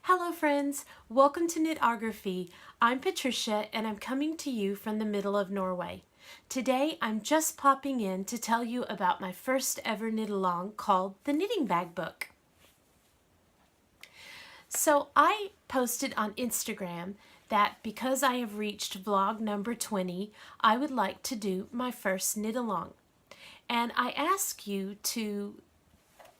Hello friends, welcome to Knitography. I'm Patricia and I'm coming to you from the middle of Norway. Today I'm just popping in to tell you about my first ever knit along called the Knitting Bag Book. So I posted on Instagram that because I have reached vlog number 20, I would like to do my first knit along. And I ask you to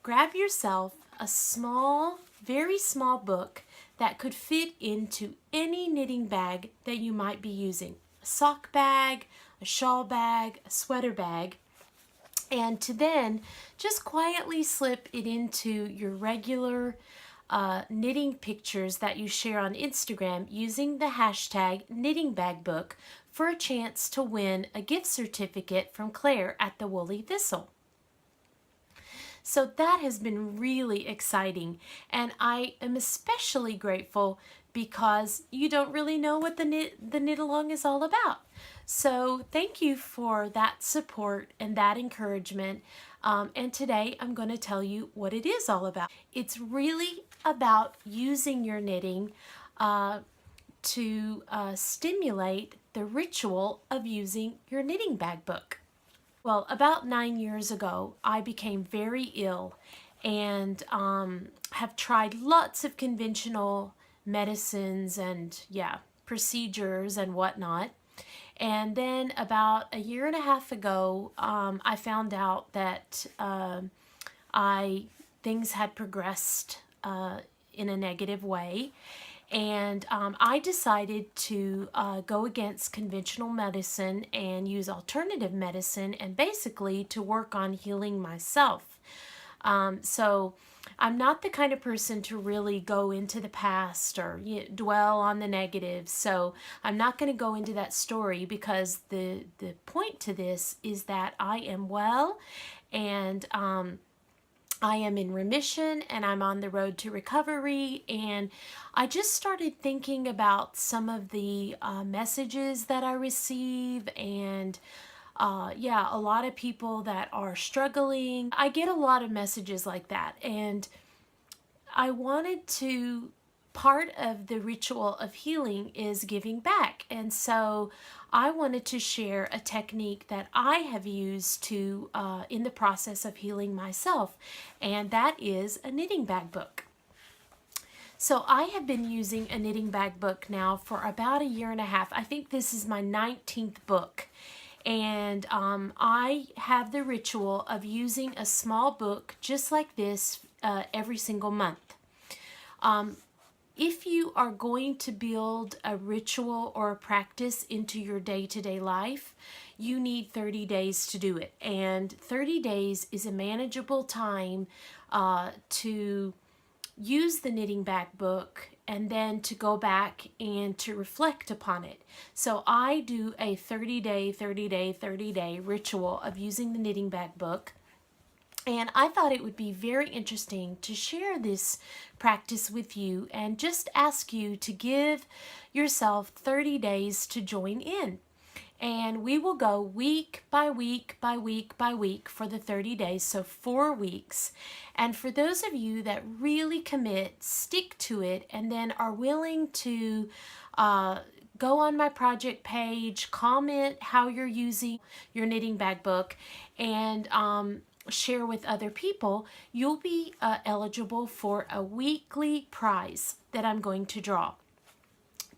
grab yourself a small, very small book that could fit into any knitting bag that you might be using. A sock bag, a shawl bag, a sweater bag, and to then just quietly slip it into your regular knitting pictures that you share on Instagram using the hashtag knittingbagbook for a chance to win a gift certificate from Claire at the Woolly Thistle. So that has been really exciting, and I am especially grateful because you don't really know what the knit along is all about. So thank you for that support and that encouragement. And today I'm going to tell you what it is all about. It's really about using your knitting to stimulate the ritual of using your knitting bag book. Well, about 9 years ago, I became very ill and have tried lots of conventional medicines and, procedures and whatnot. And then about a year and a half ago, I found out that things had progressed in a negative way. And I decided to go against conventional medicine and use alternative medicine and basically to work on healing myself. So I'm not the kind of person to really go into the past or dwell on the negative. So I'm not going to go into that story because the point to this is that I am well and I am in remission and I'm on the road to recovery, and I just started thinking about some of the messages that I receive and a lot of people that are struggling. I get a lot of messages like that, and I wanted to, part of the ritual of healing is giving back, and so I wanted to share a technique that I have used to in the process of healing myself, and that is a knitting bag book. So I have been using a knitting bag book now for about a year and a half. I think this is my 19th book. And I have the ritual of using a small book just like this every single month. If you are going to build a ritual or a practice into your day-to-day life, you need 30 days to do it. And 30 days is a manageable time to use the knitting bag book and then to go back and to reflect upon it. So I do a 30-day ritual of using the knitting bag book. And I thought it would be very interesting to share this practice with you and just ask you to give yourself 30 days to join in. And we will go week by week by week by week for the 30 days, so 4 weeks. And for those of you that really commit, stick to it, and then are willing to go on my project page, comment how you're using your knitting bag book, and share with other people, you'll be eligible for a weekly prize that I'm going to draw.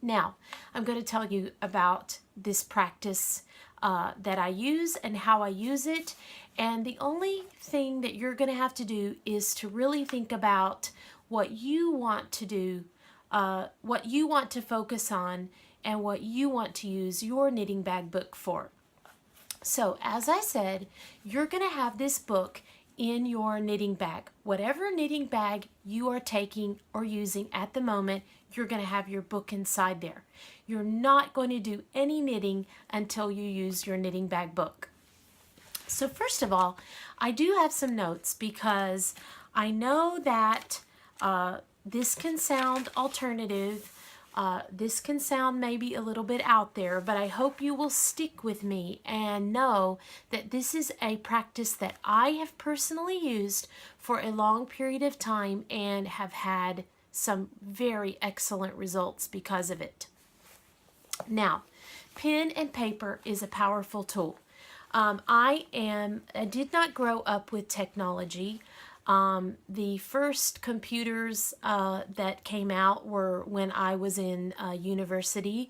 Now, I'm going to tell you about this practice that I use and how I use it. And the only thing that you're going to have to do is to really think about what you want to do, what you want to focus on, and what you want to use your knitting bag book for. So, as I said, you're going to have this book in your knitting bag. Whatever knitting bag you are taking or using at the moment, you're going to have your book inside there. You're not going to do any knitting until you use your knitting bag book. So first of all, I do have some notes because I know that this can sound alternative. This can sound maybe a little bit out there, but I hope you will stick with me and know that this is a practice that I have personally used for a long period of time and have had some very excellent results because of it. Now, pen and paper is a powerful tool. I did not grow up with technology. The first computers that came out were when I was in university,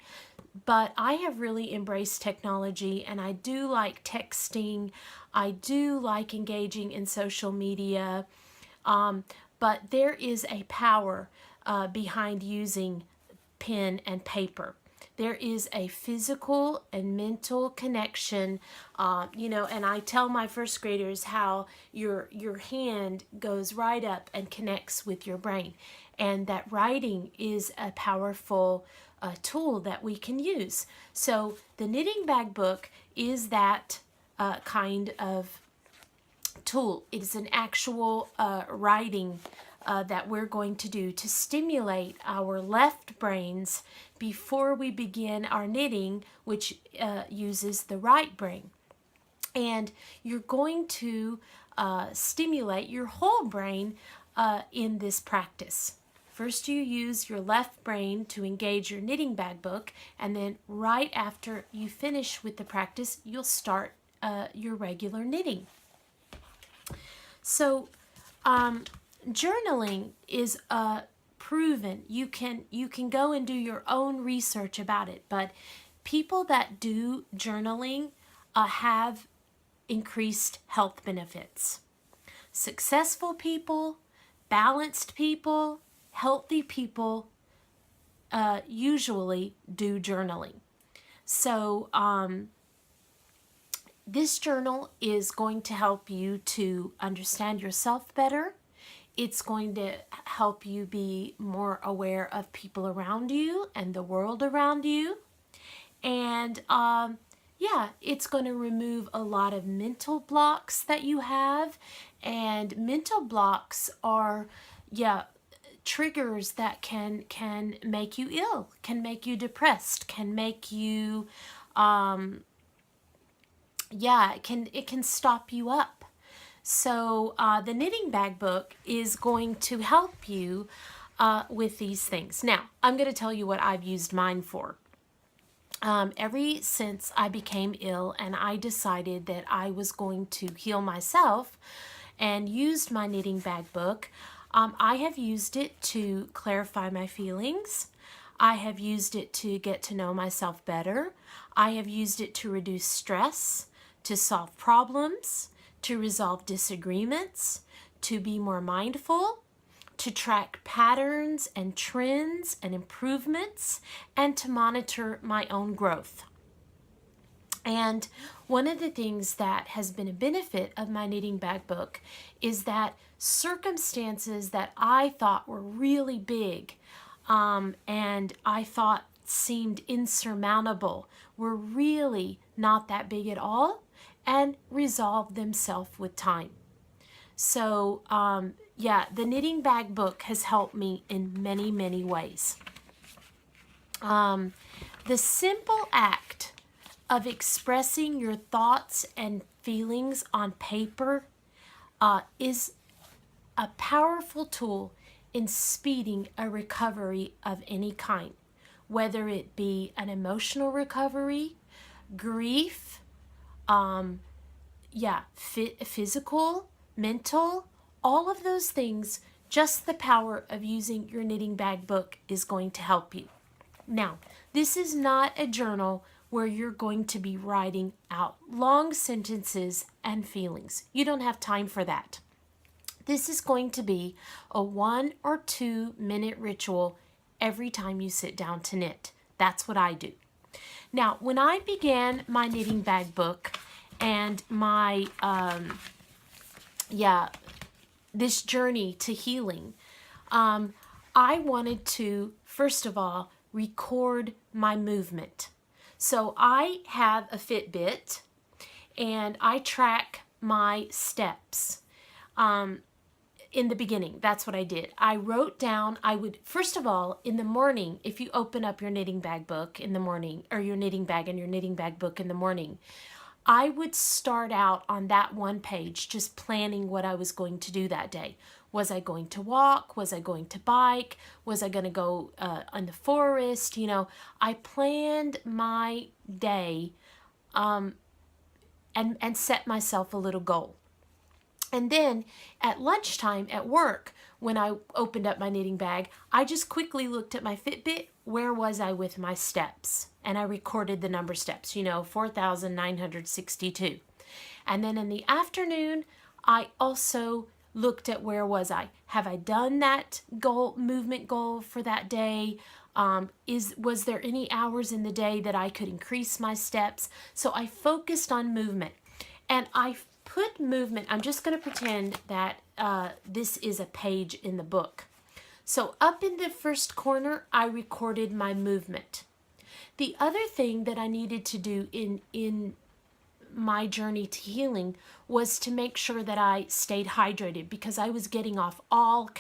but I have really embraced technology, and I do like texting. I do like engaging in social media, but there is a power behind using pen and paper. There is a physical and mental connection, and I tell my first graders how your hand goes right up and connects with your brain, and that writing is a powerful tool that we can use. So the Knitting Bag book is that kind of tool. It is an actual writing that we're going to do to stimulate our left brains before we begin our knitting, which uses the right brain. And you're going to stimulate your whole brain in this practice. First, you use your left brain to engage your Knitting Bag book, and then right after you finish with the practice, you'll start your regular knitting. So, journaling is proven. You can go and do your own research about it, but people that do journaling have increased health benefits. Successful people, balanced people, healthy people usually do journaling. So this journal is going to help you to understand yourself better. It's going to help you be more aware of people around you and the world around you. And it's going to remove a lot of mental blocks that you have. And mental blocks are, triggers that can make you ill, can make you depressed, can make you, it can stop you up. So the Knitting Bag book is going to help you with these things. Now, I'm going to tell you what I've used mine for. Ever since I became ill and I decided that I was going to heal myself and used my Knitting Bag book, I have used it to clarify my feelings. I have used it to get to know myself better. I have used it to reduce stress, to solve problems, to resolve disagreements, to be more mindful, to track patterns and trends and improvements, and to monitor my own growth. And one of the things that has been a benefit of my Knitting Bag book is that circumstances that I thought were really big and I thought seemed insurmountable were really not that big at all and resolved themselves with time. So the Knitting Bag book has helped me in many, many ways. The simple act of expressing your thoughts and feelings on paper is a powerful tool in speeding a recovery of any kind, whether it be an emotional recovery, grief, physical, mental, all of those things. Just the power of using your Knitting Bag book is going to help you. Now, this is not a journal where you're going to be writing out long sentences and feelings. You don't have time for that. This is going to be a 1 or 2 minute ritual every time you sit down to knit. That's what I do. Now, when I began my Knitting Bag book and my, this journey to healing, I wanted to, first of all, record my movement. So I have a Fitbit and I track my steps. In the beginning, that's what I did. I wrote down, first of all, in the morning, if you open up your Knitting Bag book in the morning, or your knitting bag and your Knitting Bag book in the morning, I would start out on that one page, just planning what I was going to do that day. Was I going to walk? Was I going to bike? Was I going to go in the forest? You know, I planned my day and set myself a little goal. And then at lunchtime at work, when I opened up my knitting bag, I just quickly looked at my Fitbit. Where was I with my steps? And I recorded the number of steps, 4,962. And then in the afternoon, I also looked at where was I? Have I done that movement goal for that day? Was there any hours in the day that I could increase my steps? So I focused on movement. And I put movement, I'm just going to pretend that this is a page in the book. So up in the first corner, I recorded my movement. The other thing that I needed to do in my journey to healing was to make sure that I stayed hydrated, because I was getting off all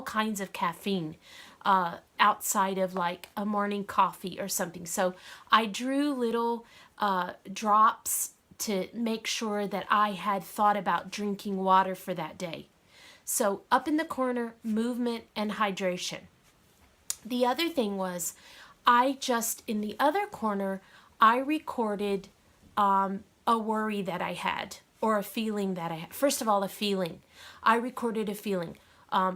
kinds of caffeine outside of like a morning coffee or something. So I drew little drops to make sure that I had thought about drinking water for that day. So up in the corner, movement and hydration. The other thing was, in the other corner, I recorded a worry that I had, or a feeling that I had. First of all, a feeling. I recorded a feeling.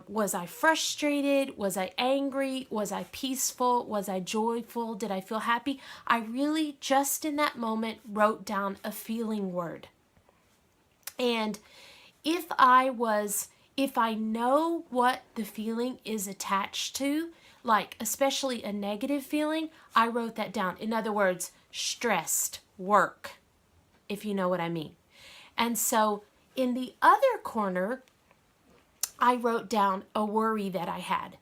Was I frustrated? Was I angry? Was I peaceful? Was I joyful? Did I feel happy? I really just in that moment wrote down a feeling word. And if I know what the feeling is attached to, like especially a negative feeling, I wrote that down. In other words, stressed, work, if you know what I mean. And so in the other corner, I wrote down a worry that I had.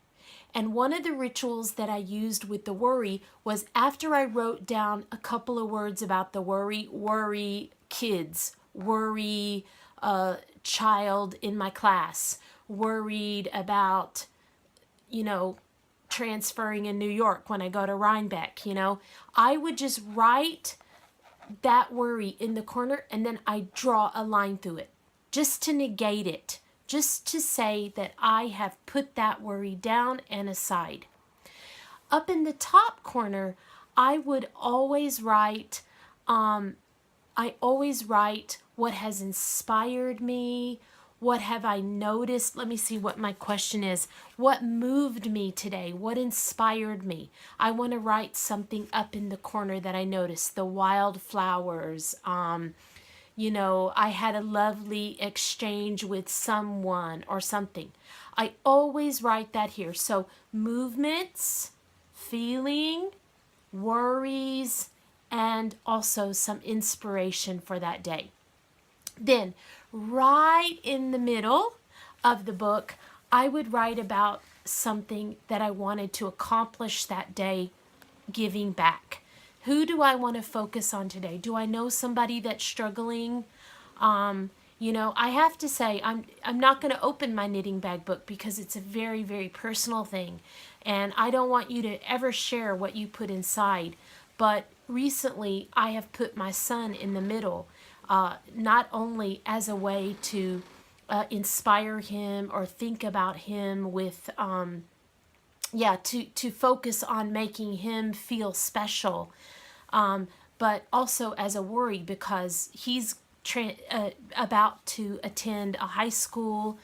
And one of the rituals that I used with the worry was, after I wrote down a couple of words about the worry kids, worry child in my class, worried about, transferring in New York when I go to Rhinebeck, I would just write that worry in the corner, and then I draw a line through it just to negate it, just to say that I have put that worry down and aside. Up in the top corner, I would always write, what has inspired me. What have I noticed? Let me see what my question is. What moved me today? What inspired me? I want to write something up in the corner that I noticed. The wildflowers. I had a lovely exchange with someone or something. I always write that here. So movements, feeling, worries, and also some inspiration for that day. Then, right in the middle of the book, I would write about something that I wanted to accomplish that day, giving back. Who do I want to focus on today? Do I know somebody that's struggling? I have to say, I'm not going to open my knitting bag book because it's a very, very personal thing. And I don't want you to ever share what you put inside. But recently, I have put my son in the middle, not only as a way to inspire him or think about him with, to focus on making him feel special, but also as a worry, because he's about to attend a high school.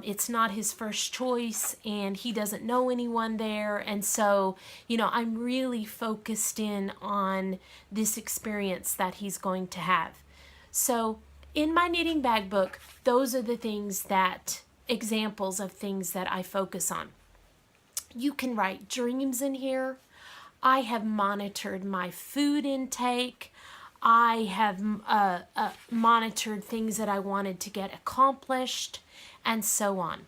It's not his first choice, and he doesn't know anyone there. And so, I'm really focused in on this experience that he's going to have. So in my knitting bag book, those are the examples of things that I focus on. You can write dreams in here. I have monitored my food intake. I have monitored things that I wanted to get accomplished, and so on.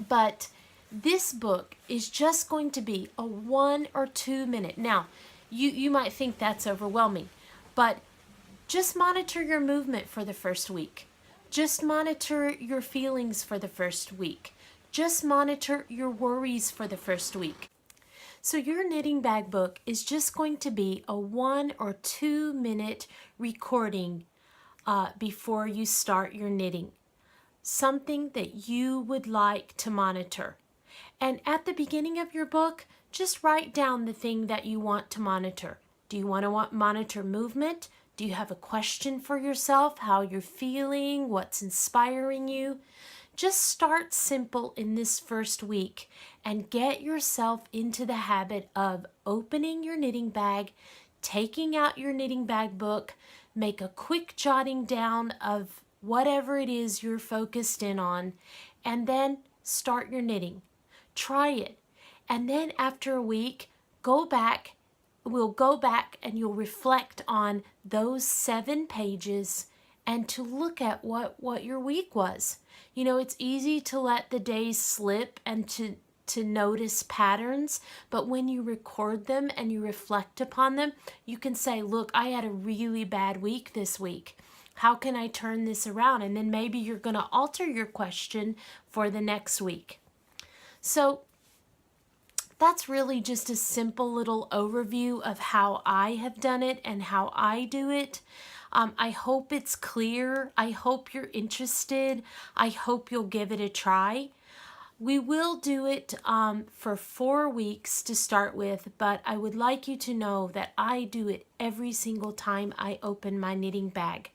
But this book is just going to be a 1 or 2 minute. Now, you might think that's overwhelming, but just monitor your movement for the first week. Just monitor your feelings for the first week. Just monitor your worries for the first week. So your knitting bag book is just going to be a 1 or 2 minute recording before you start your knitting. something that you would like to monitor. And at the beginning of your book, just write down the thing that you want to monitor. Do you want to monitor movement? Do you have a question for yourself, how you're feeling, what's inspiring you? Just start simple in this first week and get yourself into the habit of opening your knitting bag, taking out your knitting bag book, make a quick jotting down of whatever it is you're focused in on, and then start your knitting. Try it. And then after a week, we'll go back and you'll reflect on those 7 pages and to look at what your week was. You know, it's easy to let the days slip and to notice patterns, but when you record them and you reflect upon them, you can say, look, I had a really bad week this week. How can I turn this around? And then maybe you're going to alter your question for the next week. So that's really just a simple little overview of how I have done it and how I do it. I hope it's clear. I hope you're interested. I hope you'll give it a try. We will do it for 4 weeks to start with, but I would like you to know that I do it every single time I open my knitting bag.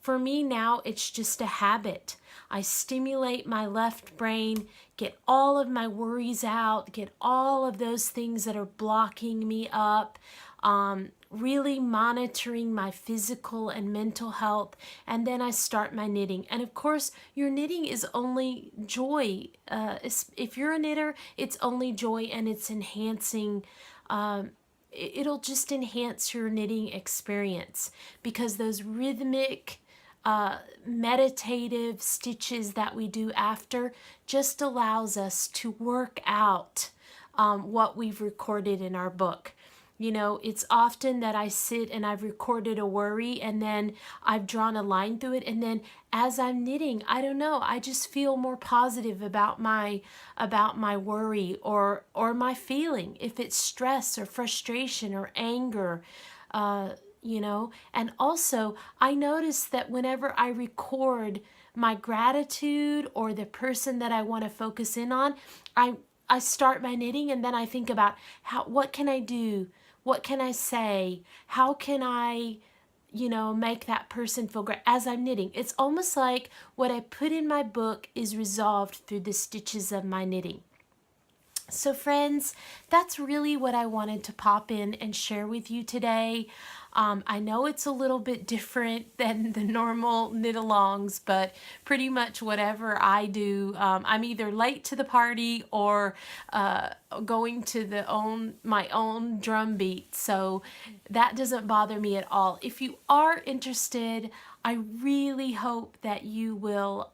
For me now, it's just a habit. I stimulate my left brain, get all of my worries out, get all of those things that are blocking me up, really monitoring my physical and mental health, and then I start my knitting. And of course, your knitting is only joy. If you're a knitter, it's only joy, and it's enhancing. It'll just enhance your knitting experience, because those rhythmic, meditative stitches that we do after just allows us to work out what we've recorded in our book. You know, it's often that I sit and I've recorded a worry and then I've drawn a line through it, and then as I'm knitting, I don't know, I just feel more positive about my worry or my feeling, if it's stress or frustration or anger, you know. And also, I notice that whenever I record my gratitude or the person that I want to focus in on, I start my knitting, and then I think about what can I do? What can I say? How can I, you know, make that person feel great as I'm knitting? It's almost like what I put in my book is resolved through the stitches of my knitting. So friends, that's really what I wanted to pop in and share with you today. I know it's a little bit different than the normal knit-alongs, but pretty much whatever I do, I'm either late to the party or going to my own drum beat, so that doesn't bother me at all. If you are interested, I really hope that you will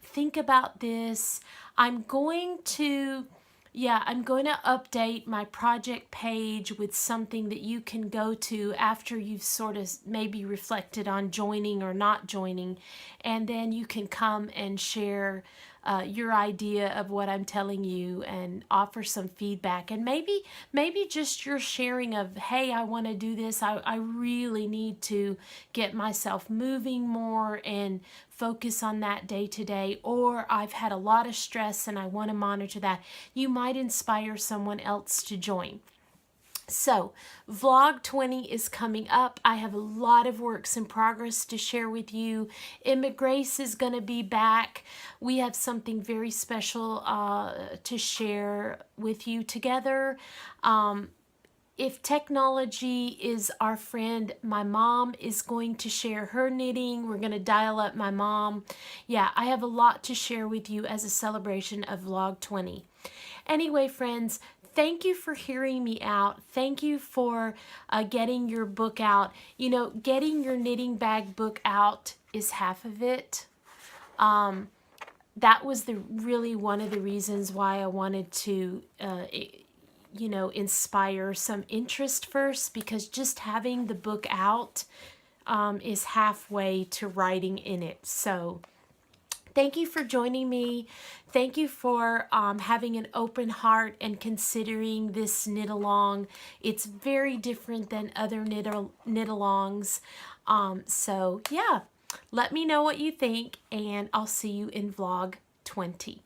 think about this. I'm going to update my project page with something that you can go to after you've sort of maybe reflected on joining or not joining, and then you can come and share your idea of what I'm telling you and offer some feedback, and maybe just your sharing of, hey, I want to do this, I really need to get myself moving more and focus on that day to day, or I've had a lot of stress and I want to monitor that. You might inspire someone else to join. So, vlog 20 is coming up. I have a lot of works in progress to share with you. Emma Grace is going to be back. We have something very special to share with you together. If technology is our friend, my mom is going to share her knitting. We're going to dial up my mom. Yeah, I have a lot to share with you as a celebration of vlog 20. Anyway, friends, thank you for hearing me out. Thank you for getting your book out. You know, getting your knitting bag book out is half of it. That was really one of the reasons why I wanted to you know, inspire some interest first, because just having the book out is halfway to writing in it. So thank you for joining me. Thank you for having an open heart and considering this knit along. It's very different than other knit alongs. So yeah. Let me know what you think, and I'll see you in vlog 20.